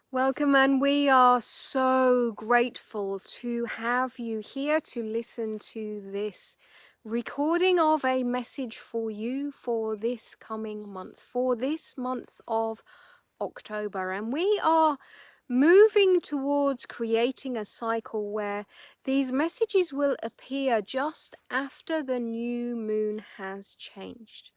Welcome, and we are so grateful to have you here to listen to this recording of a message for you for this coming month, for this month of October. And we are moving towards creating a cycle where these messages will appear just after the new moon has changed.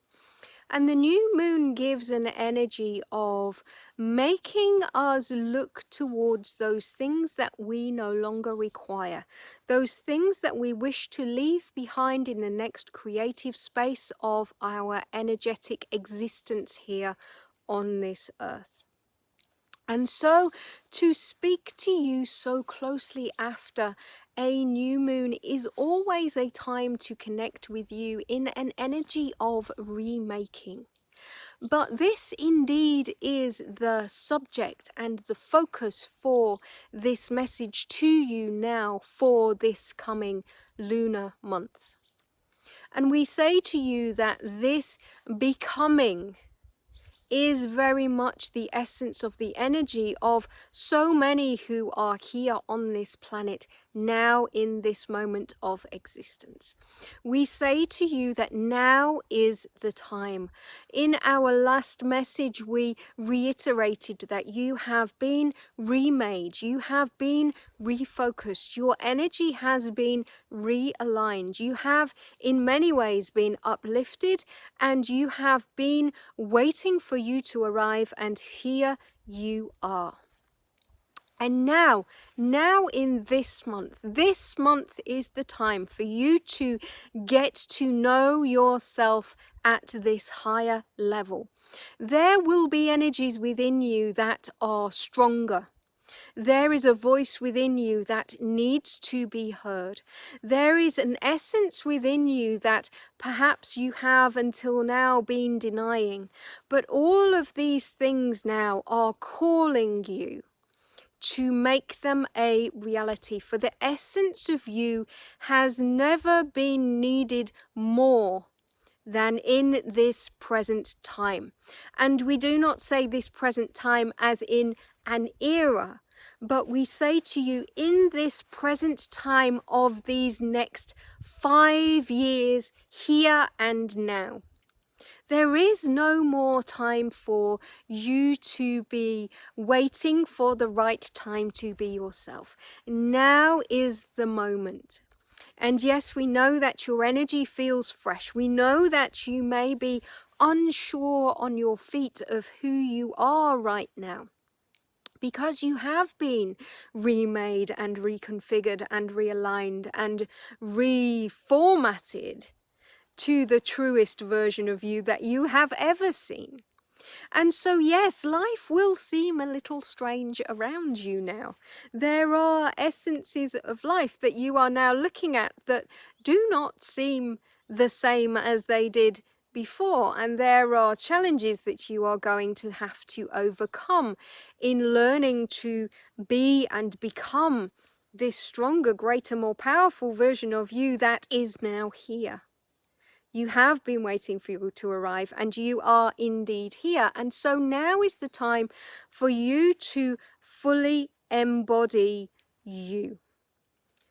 And the new moon gives an energy of making us look towards those things that we no longer require, those things that we wish to leave behind in the next creative space of our energetic existence here on this earth. And so to speak to you so closely after a new moon is always a time to connect with you in an energy of remaking. But this indeed is the subject and the focus for this message to you now for this coming lunar month. And we say to you that this becoming is very much the essence of the energy of so many who are here on this planet now in this moment of existence. We say to you that now is the time. In our last message, we reiterated that you have been remade, you have been refocused, your energy has been realigned, you have in many ways been uplifted, and you have been waiting for you to arrive, and here you are. And now in this month is the time for you to get to know yourself at this higher level. There will be energies within you that are stronger. There is a voice within you that needs to be heard. There is an essence within you that perhaps you have until now been denying. But all of these things now are calling you to make them a reality. For the essence of you has never been needed more than in this present time. And we do not say this present time as in an era, but we say to you in this present time of these next 5 years, here and now. There is no more time for you to be waiting for the right time to be yourself. Now is the moment. And yes, we know that your energy feels fresh. We know that you may be unsure on your feet of who you are right now, because you have been remade and reconfigured and realigned and reformatted to the truest version of you that you have ever seen. And so, yes, life will seem a little strange around you now. There are essences of life that you are now looking at that do not seem the same as they did before. And there are challenges that you are going to have to overcome in learning to be and become this stronger, greater, more powerful version of you that is now here. You have been waiting for you to arrive, and you are indeed here. And so now is the time for you to fully embody you.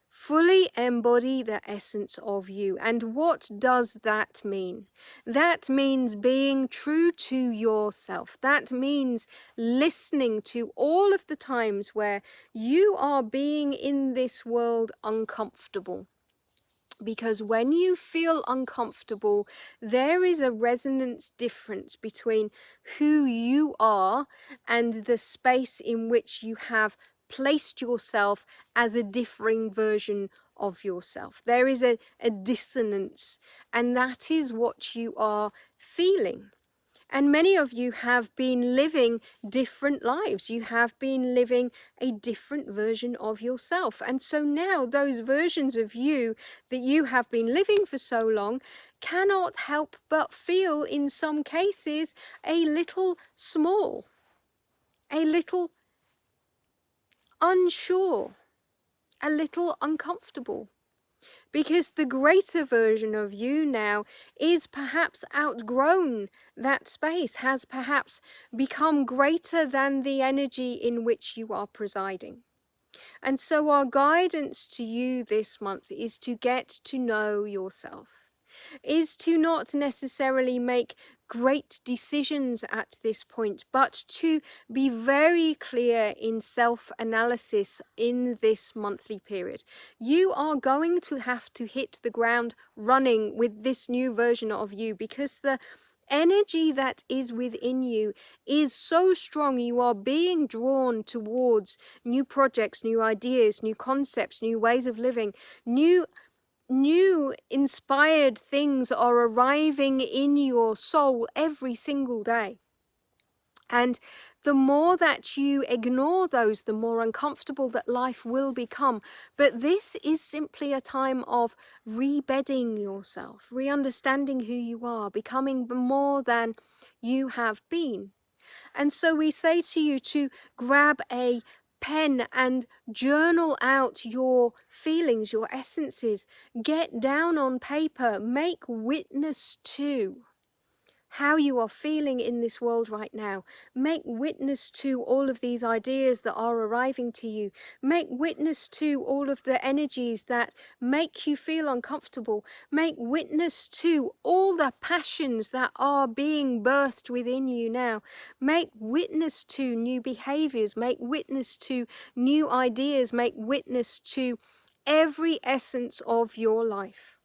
Fully embody the essence of you. And what does that mean? That means being true to yourself. That means listening to all of the times where you are being in this world uncomfortable. Because when you feel uncomfortable, there is a resonance difference between who you are and the space in which you have placed yourself as a differing version of yourself. There is a dissonance, and that is what you are feeling. And many of you have been living different lives. You have been living a different version of yourself. And so now those versions of you that you have been living for so long cannot help but feel, in some cases, a little small, a little unsure, a little uncomfortable. because the greater version of you now is perhaps outgrown that space, has perhaps become greater than the energy in which you are presiding. And so our guidance to you this month is to get to know yourself, is to not necessarily make great decisions at this point, but to be very clear in self-analysis in this monthly period. You are going to have to hit the ground running with this new version of you, because the energy that is within you is so strong. You are being drawn towards new projects, new ideas, new concepts, new ways of living, new inspired things are arriving in your soul every single day. And the more that you ignore those, the more uncomfortable that life will become. But this is simply a time of rebedding yourself, re-understanding who you are, becoming more than you have been. And so we say to you to grab a pen and journal out your feelings, your essences. Get down on paper, make witness to how you are feeling in this world right now. Make witness to all of these ideas that are arriving to you. Make witness to all of the energies that make you feel uncomfortable. Make witness to all the passions that are being birthed within you now. Make witness to new behaviors. Make witness to new ideas. Make witness to every essence of your life.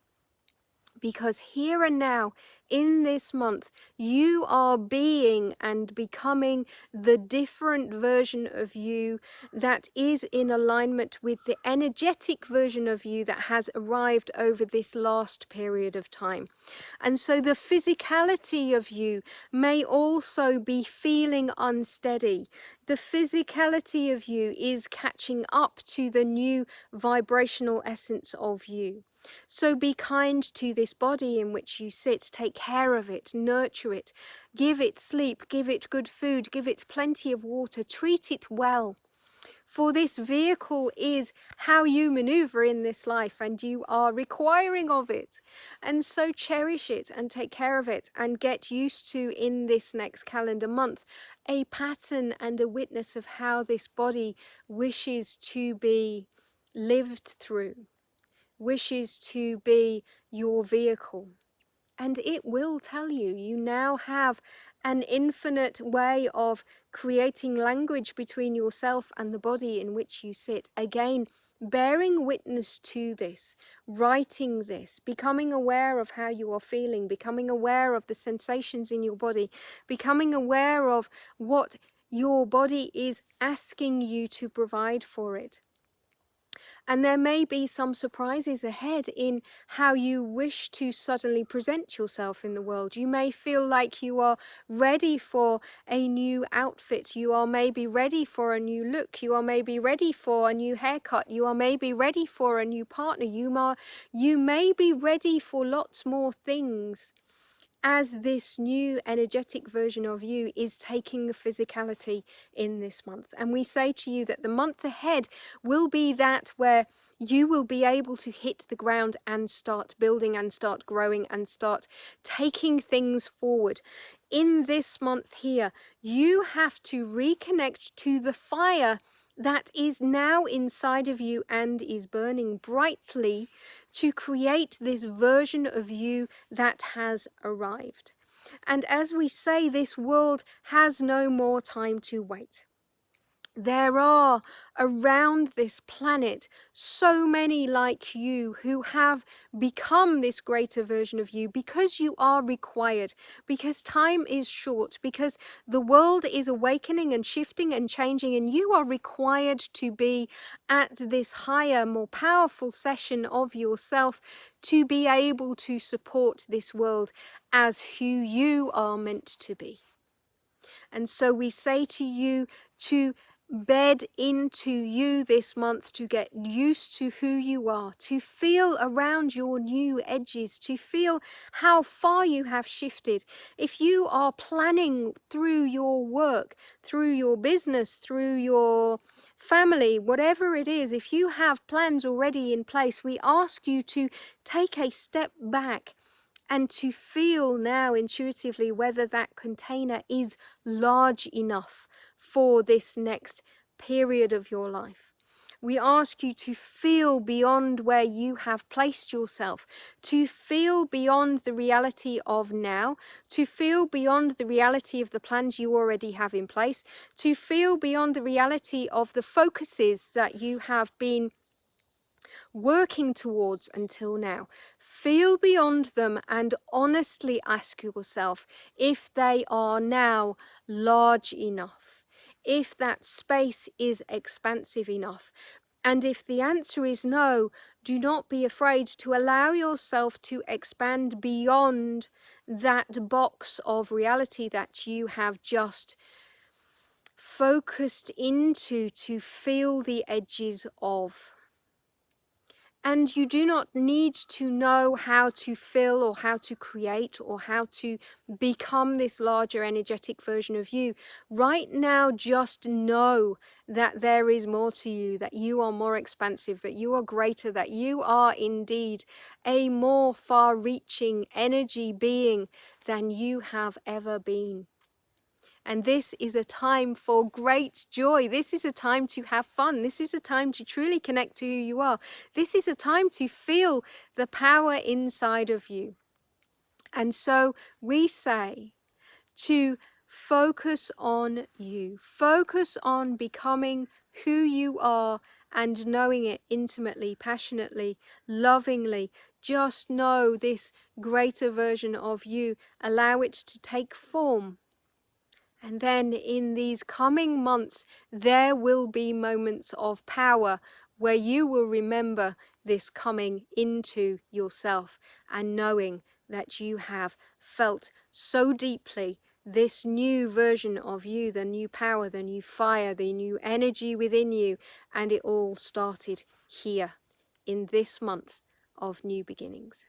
Because here and now, in this month, you are being and becoming the different version of you that is in alignment with the energetic version of you that has arrived over this last period of time. And so the physicality of you may also be feeling unsteady. The physicality of you is catching up to the new vibrational essence of you. So be kind to this body in which you sit. Take care of it, nurture it, give it sleep, give it good food, give it plenty of water, treat it well. For this vehicle is how you maneuver in this life, and you are requiring of it. And so cherish it and take care of it, and get used to, in this next calendar month, a pattern and a witness of how this body wishes to be lived through, wishes to be your vehicle. And it will tell you. You now have an infinite way of creating language between yourself and the body in which you sit. Again, bearing witness to this, writing this, becoming aware of how you are feeling, becoming aware of the sensations in your body, becoming aware of what your body is asking you to provide for it. And there may be some surprises ahead in how you wish to suddenly present yourself in the world. You may feel like you are ready for a new outfit. You are maybe ready for a new look. You are maybe ready for a new haircut. You are maybe ready for a new partner. You may be ready for lots more things, as this new energetic version of you is taking the physicality in this month. And we say to you that the month ahead will be that where you will be able to hit the ground and start building and start growing and start taking things forward. In this month here, you have to reconnect to the fire that is now inside of you and is burning brightly to create this version of you that has arrived. And as we say, this world has no more time to wait. There are around this planet so many like you who have become this greater version of you because you are required, because time is short, because the world is awakening and shifting and changing, and you are required to be at this higher, more powerful session of yourself to be able to support this world as who you are meant to be. And so we say to you to bed into you this month, to get used to who you are, to feel around your new edges, to feel how far you have shifted. If you are planning through your work, through your business, through your family, whatever it is, if you have plans already in place, we ask you to take a step back and to feel now intuitively whether that container is large enough for this next period of your life. We ask you to feel beyond where you have placed yourself, to feel beyond the reality of now, to feel beyond the reality of the plans you already have in place, to feel beyond the reality of the focuses that you have been working towards until now. Feel beyond them and honestly ask yourself if they are now large enough, if that space is expansive enough. And if the answer is no, do not be afraid to allow yourself to expand beyond that box of reality that you have just focused into to feel the edges of. And you do not need to know how to fill or how to create or how to become this larger energetic version of you. Right now, just know that there is more to you, that you are more expansive, that you are greater, that you are indeed a more far-reaching energy being than you have ever been. And this is a time for great joy. This is a time to have fun. This is a time to truly connect to who you are. This is a time to feel the power inside of you. And so we say to focus on you. Focus on becoming who you are and knowing it intimately, passionately, lovingly. Just know this greater version of you. Allow it to take form. And then in these coming months, there will be moments of power where you will remember this coming into yourself and knowing that you have felt so deeply this new version of you, the new power, the new fire, the new energy within you. And it all started here in this month of new beginnings.